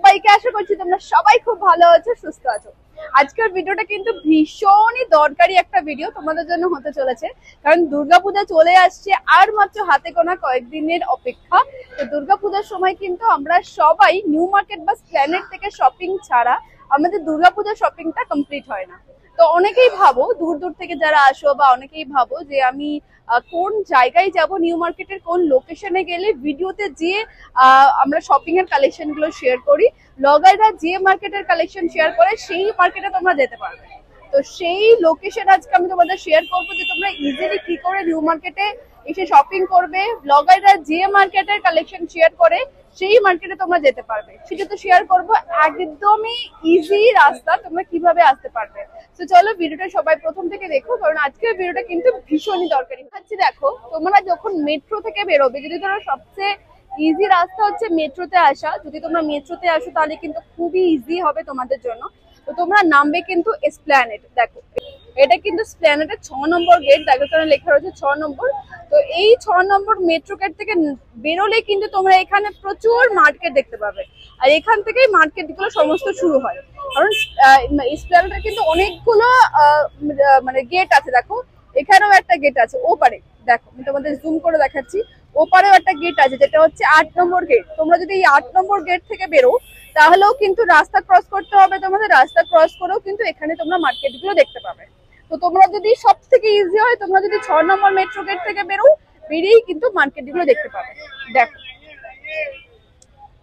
সবাইকে, আশা করছি তোমরা সবাই খুব ভালো আছো, সুস্থ আছো। আজকের ভিডিওটা কিন্তু ভীষণই দরকারি একটা ভিডিও তোমাদের জন্য হতে চলেছে, কারণ দুর্গাপূজা চলে আসছে, আর মাত্র হাতে গোনা কয়েকদিনের অপেক্ষা। তো দুর্গাপূজার সময় কিন্তু আমরা সবাই নিউ মার্কেট বা স্প্ল্যানেড থেকে শপিং ছাড়া আমাদের দুর্গাপূজার শপিংটা কমপ্লিট হয় না। তো অনেকেই ভাবো, দূর দূর থেকে যারা আসো, বা অনেকেই ভাবো যে আমি কোন জায়গায় যাব, নিউ মার্কেটের কোন লোকেশনে গেলে ভিডিওতে যে আমরা শপিং এর কালেকশন গুলো শেয়ার করি, ব্লগাররা যে মার্কেটের কালেকশন শেয়ার করে সেই মার্কেটে তোমরা যেতে পারবে। তো সেই লোকেশন আজকে আমি তোমাদের শেয়ার করবো, যে তোমরা ইজিলি কি করে নিউ মার্কেটে এসে শপিং করবে, ব্লগাররা যে মার্কেটের কালেকশন শেয়ার করে সেই মার্কেটে তোমরা যেতে পারবে। সেটা তো শেয়ার করবো, একদমই ইজি রাস্তা তোমরা কিভাবে আসতে পারবে। তো চলো ভিডিওটা সবাই প্রথম থেকে দেখো, কারণ আজকের ভিডিওটা কিন্তু ভীষণই দরকারি। হচ্ছে দেখো, তোমরা যখন মেট্রো থেকে বেরোবে, যদি তোমরা সবচেয়ে ইজি রাস্তা হচ্ছে মেট্রোতে আসা, যদি তোমরা মেট্রোতে আসো তাহলে কিন্তু খুবই ইজি হবে তোমাদের জন্য। তো তোমরা নামবে কিন্তু এসপ্ল্যানেড। দেখো এটা কিন্তু এসপ্ল্যানেডের 6 নম্বর গেট, দেখো এখানে লেখা রয়েছে 6 নম্বর। তো এই 6 নম্বর মেট্রো গেট থেকে বেরোলে কিন্তু তোমরা এখানে প্রচুর মার্কেট দেখতে পাবে, আর এখান থেকেই মার্কেট গুলো সমস্ত শুরু হয়। কারণ এসপ্ল্যানেডের কিন্তু অনেকগুলো মানে গেট আছে। দেখো এখানেও একটা গেট আছে, ওপারে দেখো আমি তোমাদের জুম করে দেখাচ্ছি, ওপারেও একটা গেট আছে, যেটা হচ্ছে 8 নম্বর গেট। তোমরা যদি এই 8 নম্বর গেট থেকে বেরো তাহলেও কিন্তু রাস্তা ক্রস করতে হবে তোমাদের, রাস্তা ক্রস করেও কিন্তু এখানে তোমরা মার্কেট গুলো দেখতে পাবে। তো তোমরা যদি সব থেকে ইজি হয়, তোমরা যদি 6 নম্বর মেট্রো গেট থেকে বেরো, বেরিয়েই কিন্তু মার্কেট গুলো দেখতে পাবে। দেখো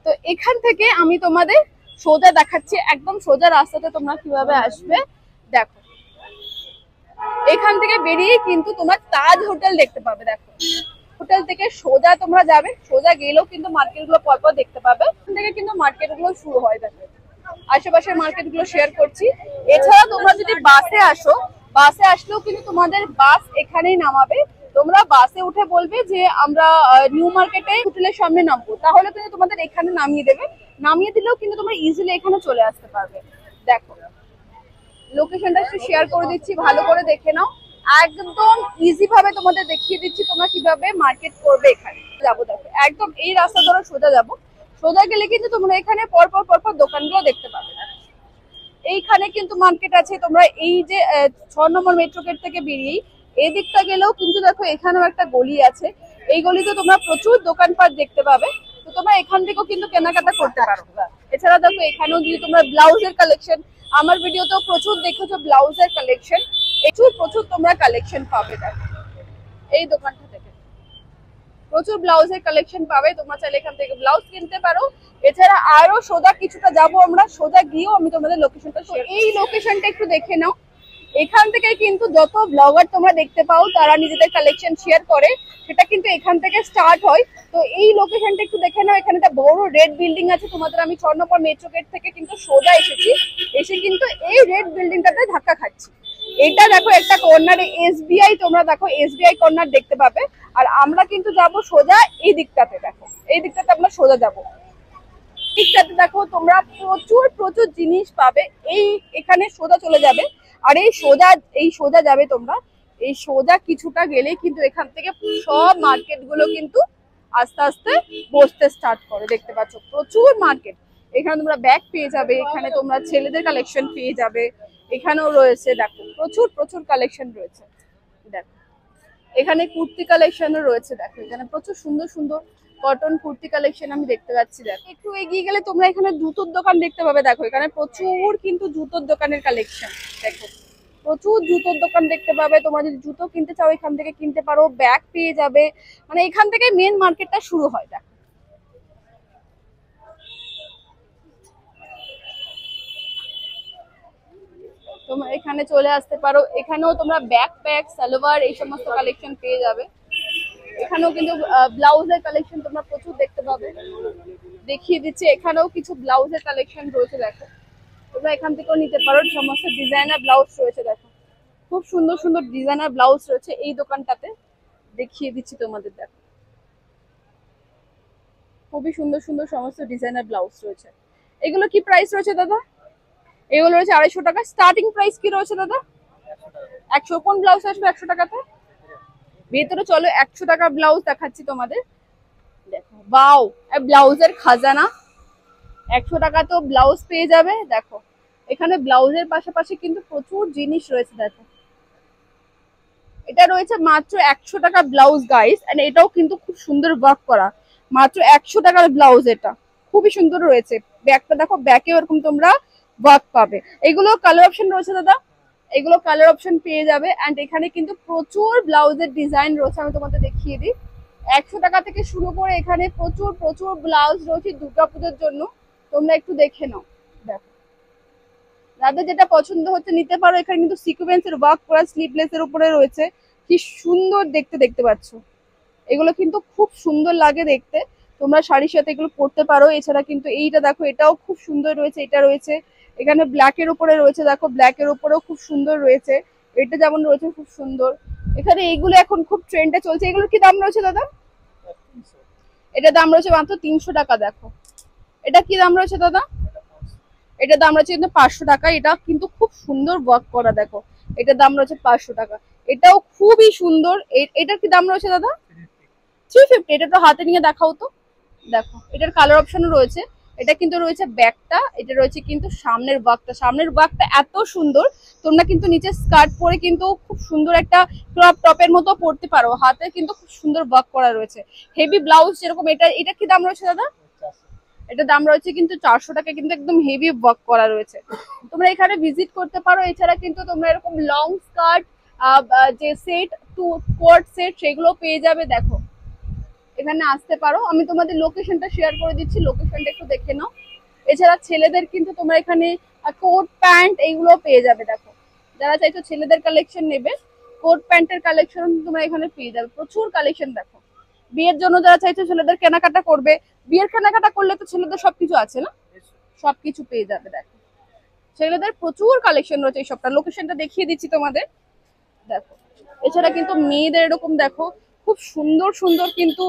তো এখান থেকে আমি তোমাদের সোজা দেখাচ্ছি, একদম সোজা রাস্তাতে তোমরা কিভাবে আসবে। দেখো এখান থেকে বেরিয়ে কিন্তু তোমার তাজ হোটেল দেখতে পাবে। দেখো হোটেল থেকে সোজা তোমরা যাবে, সোজা গেলেও কিন্তু মার্কেট গুলো পরপর দেখতে পাবে। এখান থেকে কিন্তু মার্কেট গুলো শুরু হয়। দেখো আশেপাশের মার্কেট গুলো শেয়ার করছি। এছাড়া তোমরা যদি বাসে আসো, বাসে আসলেও কিন্তু তোমাদের বাস এখানেই নামাবে। তোমরা বাসে উঠে বলবে যে আমরা নিউ মার্কেটে হোটেলের সামনে নামবো, তাহলে কিন্তু তোমাদের এখানে নামিয়ে দেবে। নামিয়ে দিলেও কিন্তু তোমরা ইজিলি এখানে চলে আসতে পারবে। দেখো লোকেশনটা একটু শেয়ার করে দিচ্ছি, ভালো করে দেখে নাও। একদম ইজি ভাবে তোমাদের দেখিয়ে দিচ্ছি তোমরা কিভাবে মার্কেট করবে। এখানে যাবো, দেখো একদম এই রাস্তা ধরে সোজা যাবো। সোজা গেলে কিন্তু তোমরা এখানে পরপর পরপর দোকানগুলো দেখতে পাবে। এইখানে কিন্তু মার্কেট আছে। তোমরা এই যে 6 নম্বর মেট্রো গেট থেকে বেরিয়েই এই দিকটা গেলেও কিন্তু দেখো এখানেও একটা গলি আছে, এই গলিতে তোমরা প্রচুর দোকানপাট দেখতে পাবে। তো তোমরা এখান থেকেও কিন্তু কেনাকাটা করতে পারো। এছাড়া দেখো এখানেও যদি তোমরা ব্লাউজের কালেকশন, আমার ভিডিওতেও প্রচুর দেখেছো ব্লাউজের কালেকশন, প্রচুর তোমরা কালেকশন পাবে। দেখো এই দোকানটা থেকে প্রচুর ব্লাউজের কালেকশন পাবে, তোমরা চাইলে এখান থেকে ব্লাউজ কিনতে পারো। এছাড়া আরো সোজা কিছুটা যাবো আমরা, সোজা গিয়েও আমি তোমাদের লোকেশনটা, এই লোকেশনটা একটু দেখে নাও। এখান থেকে কিন্তু যত ব্লগার তোমরা দেখতে পাও তারা নিজেদের কালেকশন শেয়ার করে, সেটা কিন্তু এখান থেকে স্টার্ট হয়। তো এই লোকেশনটা একটু দেখে নাও। এখানে একটা বড় রেড বিল্ডিং আছে, তোমাদের আমি 6 নম্বর মেট্রো গেট থেকে কিন্তু সোজা এসেছি, এসে কিন্তু এই রেড বিল্ডিংটাতে ধাক্কা খাচ্ছি। এটা দেখো একটা কর্নারে এসবিআই, তোমরা দেখো এসবিআই কর্নার দেখতে পাবে। আর আমরা কিন্তু যাব সোজা এই দিকটাতে। দেখো এই দিকটাতে আমরা সোজা যাব, দিকটাতে দেখো তোমরা প্রচুর জিনিস পাবে। এখানে সোজা চলে যাবে, আর এই সোজা যাবে তোমরা। এই সোজা কিছুটা গেলে কিন্তু এখান থেকে সব মার্কেট গুলো কিন্তু আস্তে আস্তে বসতে স্টার্ট করে। দেখতে পাচ্ছ প্রচুর মার্কেট। এখানে তোমরা ব্যাগ পেয়ে যাবে, এখানে তোমরা ছেলেদের কালেকশন পেয়ে যাবে, এখানেও রয়েছে। দেখো প্রচুর কালেকশন রয়েছে। দেখো এখানে কুর্তি কালেকশনও রয়েছে। দেখো এখানে প্রচুর সুন্দর সুন্দর কটন কুর্তি কালেকশন আমি দেখতে পাচ্ছি। দেখো একটু এগিয়ে গেলে তোমরা এখানে জুতোর দোকান দেখতে পাবে। দেখো এখানে প্রচুর কিন্তু জুতোর দোকানের কালেকশন। দেখো প্রচুর জুতোর দোকান দেখতে পাবে। তোমরা যদি জুতো কিনতে চাও এখান থেকে কিনতে পারো, ব্যাগ পেয়ে যাবে। মানে এখান থেকে মেন মার্কেটটা শুরু হয়। দেখো তোমরা এখানে চলে আসতে পারো। এখানেও তোমরা ব্যাকপ্যাক, সালোয়ার এই সমস্ত কালেকশন পেয়ে যাবে। এখানেও কিন্তু ব্লাউজের কালেকশন তোমরা প্রচুর দেখতে পাবে, দেখিয়ে দিচ্ছি। এখানেও কিছু ব্লাউজের কালেকশন রয়েছে। দেখো তোমরা এখান থেকেও নিতে পারো, সমস্ত ডিজাইনার ব্লাউজ রয়েছে। দেখো খুব সুন্দর সুন্দর ডিজাইনার ব্লাউজ রয়েছে এই দোকানটাতে, দেখিয়ে দিচ্ছি তোমাদের। দেখো খুবই সুন্দর সুন্দর সমস্ত ডিজাইনার ব্লাউজ রয়েছে। এগুলো কি প্রাইস রয়েছে দাদা? এগুলো রয়েছে 250 টাকা। স্টার্টিং প্রাইস কি রয়েছে দাদা? 100। কোন ব্লাউজ আসবে 100 টাকাতে? ভেতরে চলো 100 টাকা ব্লাউজ দেখাচ্ছি তোমাদের। দেখো বাও, ব্লাউজের খাজানা 100 টাকা তো ব্লাউজ পেয়ে যাবে। দেখো এখানে ব্লাউজের পাশাপাশি কিন্তু প্রচুর জিনিস রয়েছে। দেখো এটা রয়েছে মাত্র 100 টাকা ব্লাউজ গাইস, এন্ড এটাও কিন্তু খুব সুন্দর ওয়ার্ক করা, মাত্র 100 টাকার ব্লাউজ। এটা খুবই সুন্দর রয়েছে। ব্যাকটা দেখো, ব্যাকে এরকম তোমরা ওয়ার্ক পাবে। এগুলো কালার অপশন রয়েছে দাদা, এগুলো কালার অপশন পেয়ে যাবে। এন্ড এখানে কিন্তু প্রচুর ব্লাউজের ডিজাইন রয়েছে, আমি তোমাদের দেখিয়ে দিই। 100 টাকা থেকে শুরু করে এখানে প্রচুর প্রচুর ব্লাউজ রয়েছে দুর্গাপুজোর জন্য, তোমরা একটু দেখে নাও। দেখো যাদের যেটা পছন্দ হচ্ছে নিতে পারো। এখানে কিন্তু সিকোয়েন্সের ওয়ার্ক করা স্লিভলেস এর উপরে রয়েছে, কি সুন্দর দেখতে, দেখতে পাচ্ছ। এগুলো কিন্তু খুব সুন্দর লাগে দেখতে, তোমরা শাড়ির সাথে এগুলো পরতে পারো। এছাড়া কিন্তু এইটা দেখো, এটাও খুব সুন্দর রয়েছে। এটা রয়েছে এখানে ব্ল্যাক এর উপরে রয়েছে, দেখো ব্ল্যাক এর উপরেও খুব সুন্দর রয়েছে। এটা যেমন রয়েছে খুব সুন্দর। এখানে এইগুলো এখন খুব ট্রেন্ডে চলছে। এগুলোর কি দাম রয়েছে দাদা? এটা দাম রয়েছে মাত্র 300 টাকা। দেখো এটা কি দাম রয়েছে দাদা? এটার দাম রয়েছে কিন্তু 500 টাকা। এটা কিন্তু খুব সুন্দর ওয়ার্ক করা। দেখো এটার দাম রয়েছে 500 টাকা। এটাও খুবই সুন্দর। এটার কি দাম রয়েছে দাদা? 350। এটা তো হাতে নিয়ে দেখাও তো। দেখো এটার কালার অপশনও রয়েছে। এটা কিন্তু রয়েছে ব্যাকটা, এটা রয়েছে কিন্তু সামনের ওয়ার্কটা। সামনের ওয়ার্কটা এত সুন্দর, তোমরা কিন্তু নিচে স্কার্ট পরে কিন্তু খুব সুন্দর একটা ক্রপ টপের মতো পরতে পারো। হাতে কিন্তু খুব সুন্দর ওয়ার্ক করা রয়েছে। হেভি ব্লাউজ যেরকম এটা, এটা কি দাম রয়েছে দাদা? এটা দাম রয়েছে কিন্তু 400 টাকা। কিন্তু একদম হেভি ওয়ার্ক করা রয়েছে, তোমরা এখানে ভিজিট করতে পারো। এছাড়া কিন্তু তোমরা এরকম লং স্কার্ট যে সেট টু কোট সেট সেগুলো পেয়ে যাবে। দেখো এখানে আসতে পারো, আমি তোমাদের লোকেশনটা শেয়ার করে দিচ্ছি, লোকেশনটা একটু দেখে নাও। এছাড়া ছেলেদের কিন্তু তোমরা এখানে কোট প্যান্ট এইগুলো পেয়ে যাবে। দেখো যারা চাইছো ছেলেদের কালেকশন নেবে, কোট প্যান্টের কালেকশন তোমরা এখানে পেয়ে যাবে, প্রচুর কালেকশন। দেখো বিয়ের জন্য যারা চাইছো ছেলেদের কেনাকাটা করবে, বিয়ের কেনাকাটা করলে তো ছেলেদের সবকিছু আছে না, সবকিছু পেয়ে যাবে। দেখো ছেলেদের প্রচুর কালেকশন রয়েছে। এই সবটা লোকেশনটা দেখিয়ে দিচ্ছি তোমাদের। দেখো এছাড়া কিন্তু মেয়েদের এরকম দেখো খুব সুন্দর সুন্দর কিন্তু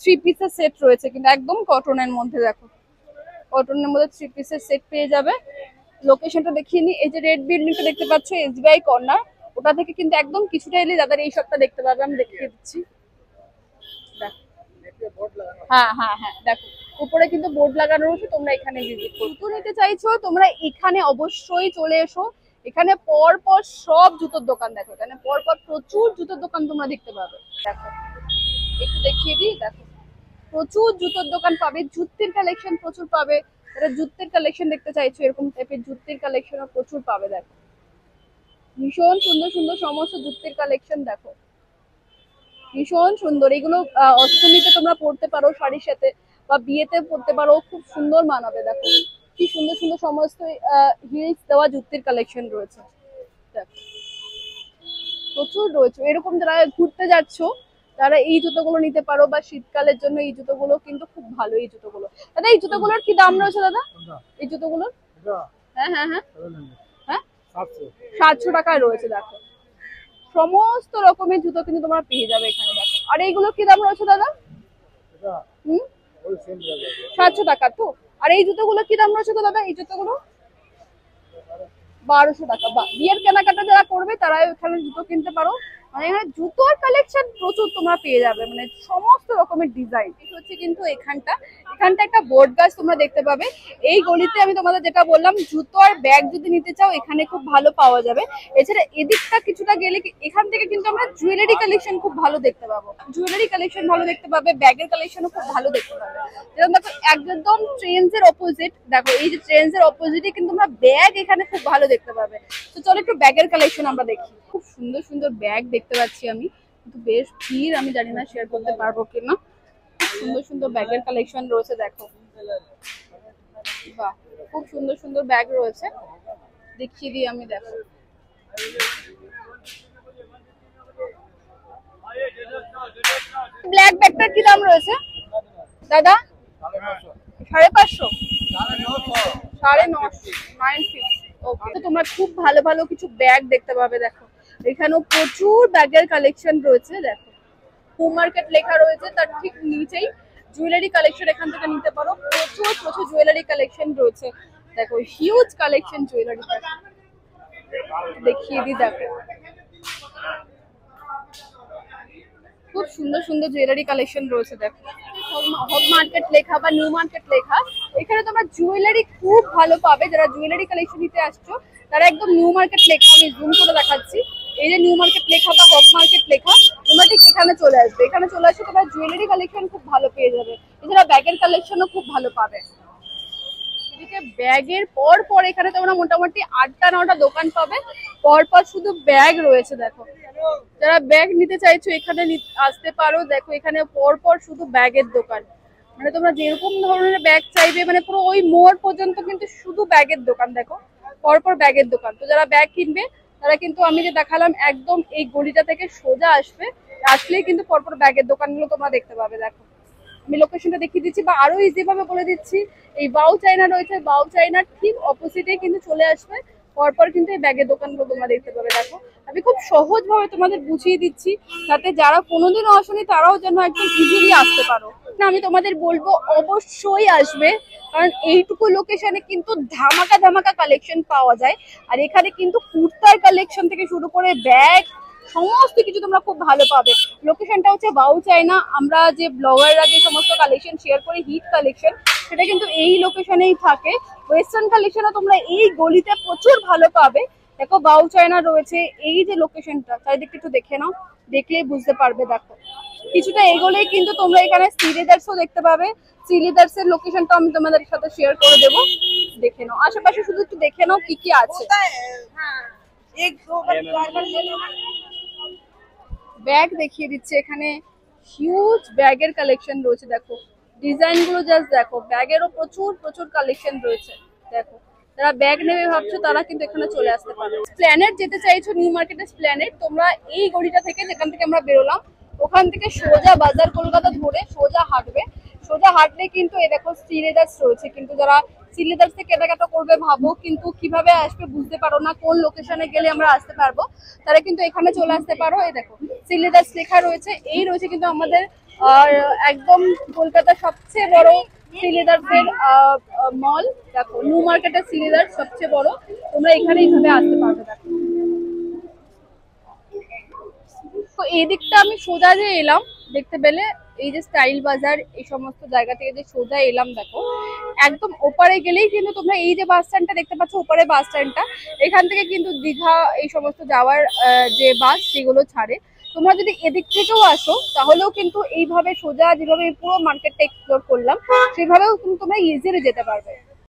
3 পিসের সেট রয়েছে, কিন্তু একদম কটনের মধ্যে। দেখো কটনের মধ্যে 3 পিসের সেট পেয়ে যাবে। লোকেশনটা দেখিয়ে নি। এই যে রেড বিল্ডিংটা দেখতে পাচ্ছ, এসবিআই কর্নার, ওটা থেকে কিন্তু একদম কিছুটা এলে দাদার এই সবটা দেখতে পাবে। আমি দেখিয়ে দিচ্ছি। হ্যাঁ হ্যাঁ হ্যাঁ, দেখো উপরে কিন্তু বোর্ড লাগানো রয়েছে, তোমরা এখানে ভিজিট করতে নিতে চাইছো তোমরা এখানে অবশ্যই চলে এসো। এখানে পর পর সব জুতোর দোকান। দেখো এখানে পর পর প্রচুর জুতোর দোকান তোমরা দেখতে পাবে। দেখো একটু দেখিয়ে দিই। দেখো প্রচুর জুতোর দোকান পাবে, জুতির কালেকশন প্রচুর পাবে। যারা জুতির কালেকশন দেখতে চাইছো এরকম টাইপের জুতির কালেকশনও প্রচুর পাবে। দেখো ভীষণ সুন্দর সুন্দর সমস্ত জুতির কালেকশন। দেখো ভীষণ সুন্দর। এগুলো অষ্টমীতে তোমরা পড়তে পারো শাড়ির সাথে, বা বিয়েতে পড়তে পারো, খুব সুন্দর মানাবে। দেখো কি সুন্দর সুন্দর সমস্ত হিলস দেওয়া জুতির কালেকশন রয়েছে। দেখো প্রচুর রয়েছে। এরকম যারা ঘুরতে যাচ্ছ তারা এই জুতোগুলো নিতে পারো, বা শীতকালের জন্য এই জুতোগুলো কিন্তু খুব ভালো। এই জুতোগুলো দাদা, এই জুতোগুলোর কি দাম রয়েছে দাদা? এই জুতোগুলোর হ্যাঁ হ্যাঁ হ্যাঁ হ্যাঁ 700 টাকায় রয়েছে। দেখো সমস্ত রকমের জুতো কিন্তু তোমরা পেয়ে যাবে এখানে। দেখো আর এইগুলো কি দাম রয়েছে দাদা? হুম 700 টাকা তো। আর এই জুতোগুলো কি দাম রয়েছে দাদা? এই জুতোগুলো 1200 টাকা। বা বিয়ের কেনাকাটা যারা করবে তারা এখানে জুতো কিনতে পারো। মানে এখানে জুতোর কালেকশন প্রচুর তোমরা পেয়ে যাবে, মানে সমস্ত রকমের ডিজাইন হচ্ছে। কিন্তু এখানটা একটা বোট গাছ তোমরা দেখতে পাবে এই গলিতে। আমি তোমাদের যেটা বললাম, জুতো আর ব্যাগ যদি নিতে চাও এখানে খুব ভালো পাওয়া যাবে। এছাড়া এদিকটা কিছুটা গেলে এখান থেকে কিন্তু আমরা জুয়েলারি কালেকশন খুব ভালো দেখতে পাবো। জুয়েলারি কালেকশন ভালো দেখতে পাবে, ব্যাগের কালেকশনও খুব ভালো দেখতে পাবে। যেরকম দেখো একদম ট্রেন্ডসের অপোজিট। দেখো এই যে ট্রেন্ডসের অপোজিটে কিন্তু আমরা ব্যাগ এখানে খুব ভালো দেখতে পাবে। তো চলো একটু ব্যাগের কালেকশন আমরা দেখি। খুব সুন্দর সুন্দর ব্যাগ দেখতে পাচ্ছি আমি, কিন্তু বেশ ভিড়, আমি জানি না শেয়ার করতে পারবো কিনা। সুন্দর সুন্দর ব্যাগের কালেকশন রয়েছে। দেখো বাহ, খুব সুন্দর সুন্দর ব্যাগ রয়েছে, দেখিয়ে দিই আমি। দেখো ব্ল্যাক ব্যাগটার কি দাম রয়েছে দাদা? 550, 950, 950। ওকে, তোমরা খুব ভালো ভালো কিছু ব্যাগ দেখতে পাবে। দেখো এখানেও প্রচুর ব্যাগের কালেকশন রয়েছে। দেখো হোম মার্কেট লেখা রয়েছে, তার ঠিক নিচেই জুয়েলারি কালেকশন এখান থেকে নিতে পারো। প্রচুর প্রচুর জুয়েলারি কালেকশন রয়েছে। দেখো হিউজ কালেকশন জুয়েলারি, দেখিয়ে দিই। দেখো খুব সুন্দর সুন্দর জুয়েলারি কালেকশন রয়েছে দেখো, হব মার্কেট লেখা বা নিউ মার্কেট লেখা। এখানে তোমরা জুয়েলারি খুব ভালো পাবে। যারা জুয়েলারি কালেকশন নিতে আসছো তারা একদম নিউ মার্কেট লেখা, আমি জুম করে দেখাচ্ছি, এই যে নিউ মার্কেট লেখা বা হব মার্কেট লেখা, তোমরা ঠিক এখানে চলে আসবে। এখানে চলে আসলে তোমরা জুয়েলারি কালেকশন খুব ভালো পেয়ে যাবে, এছাড়া ব্যাগের কালেকশনও খুব ভালো পাবে। এদিকে ব্যাগের পর পর এখানে তোমরা মোটামুটি 8টা-9টা দোকান পাবে, পর পর শুধু ব্যাগ রয়েছে দেখো। যারা ব্যাগ নিতে চাইছো এখানে আসতে পারো। দেখো এখানে পর পর শুধু ব্যাগের দোকান, মানে তোমরা যেরকম ধরনের ব্যাগ চাইবে, মানে পুরো ওই মোড় পর্যন্ত কিন্তু শুধু ব্যাগের দোকান দেখো, পরপর ব্যাগের দোকান। তো যারা ব্যাগ কিনবে তারা কিন্তু আমি যে দেখালাম একদম এই গলিটা থেকে সোজা আসবে, আসলেই কিন্তু পরপর ব্যাগের দোকানগুলো তোমরা দেখতে পাবে। দেখো আমি লোকেশনটা দেখিয়ে দিচ্ছি বা আরো ইজি ভাবে বলে দিচ্ছি, এই বাউ চাইনা রয়েছে, বাউ চাইনার ঠিক অপোজিটে কিন্তু চলে আসবে, পরপর কিন্তু এই ব্যাগের দোকানগুলো তোমরা দেখতে পাবে। দেখো আমি খুব সহজ ভাবে তোমাদের বুঝিয়ে দিচ্ছি, যাতে যারা কোনোদিনও আসেনি তারাও যেন একদম ইজিলি আসতে পারো। না আমি তোমাদের বলবো অবশ্যই আসবে, কারণ এইটুকু লোকেশনে কিন্তু ধামাকা ধামাকা কালেকশন পাওয়া যায়। আর এখানে কিন্তু কুর্তার কালেকশন থেকে শুরু করে ব্যাগ সমস্ত কিছু তোমরা খুব ভালো পাবে। লোকেশনটা হচ্ছে বাউ চাইনা। আমরা যে ব্লগাররা যে সমস্ত কালেকশন শেয়ার করি হিট কালেকশন, সেটা কিন্তু এই লোকেশনেই থাকে। ওয়েস্টার্ন কালেকশনও তোমরা এই গলিতে প্রচুর ভালো পাবে। দেখো বাউ চাইনা রয়েছে, এই যে লোকেশনটা চারিদিকে একটু দেখে নাও, দেখলেই বুঝতে পারবে। দেখো কিছুটা এগোলেই কিন্তু তোমরা এখানে শ্রীলেদার্সও দেখতে পাবে। শ্রীলেদার্স এর লোকেশনটা আমি তোমাদের সাথে শেয়ার করে দেবো, দেখে নাও। আশেপাশে শুধু একটু দেখে নাও কি কি আছে। ব্যাগ দেখিয়ে দিচ্ছে, এখানে হিউজ ব্যাগের কালেকশন রয়েছে। দেখো ডিজাইন গুলো জাস্ট দেখো, ব্যাগেরও প্রচুর প্রচুর কালেকশন রয়েছে। দেখো যারা ব্যাগ নেবে ভাবছো তারা কিন্তু এখানে চলে আসতে পারো। স্প্ল্যানেট যেতে চাইছো, নিউ মার্কেটের স্প্ল্যানেট, তোমরা এই গলিটা থেকে যেখান থেকে আমরা বেরোলাম ওখান থেকে সোজা বাজার কলকাতা ধরে সোজা হাঁটবে। সোজা হাঁটলে কিন্তু এই দেখো শ্রীলেদার্স রয়েছে। কিন্তু যারা শ্রীলেদার্স থেকে কেনাকাটা করবে ভাবো কিন্তু কিভাবে আসবে বুঝতে পারো না, কোন লোকেশনে গেলে আমরা আসতে পারবো, তারা কিন্তু এখানে চলে আসতে পারো। এই দেখো শ্রীলেদার্স লেখা রয়েছে, এই রয়েছে কিন্তু আমাদের একদম কলকাতার সবচেয়ে বড় শ্রীলেদার্স এর মল। দেখো নিউ মার্কেটের শ্রীলেদার্স সবচেয়ে বড়, তোমরা এখানে এইভাবে আসতে পারবে। দেখো তো এই দিকটা আমি সোজা যে এলাম দেখতে পেলে, এই যে স্টাইল বাজার এই সমস্ত জায়গা থেকে যে সোজা এলাম, দেখো একদম ওপারে গেলেই কিন্তু তোমরা এই যে বাস স্ট্যান্ডটা দেখতে পাচ্ছ, ওপারে বাস স্ট্যান্ডটা, এখান থেকে কিন্তু দীঘা এই সমস্ত যাওয়ার যে বাস সেগুলো ছাড়ে। তোমরা যদি এদিক থেকেও আসো তাহলেও কিন্তু এইভাবে সোজা যেভাবে পুরো মার্কেটটা এক্সপ্লোর করলাম সেভাবেও কিন্তু তোমরা ইজিলি যেতে পারবে।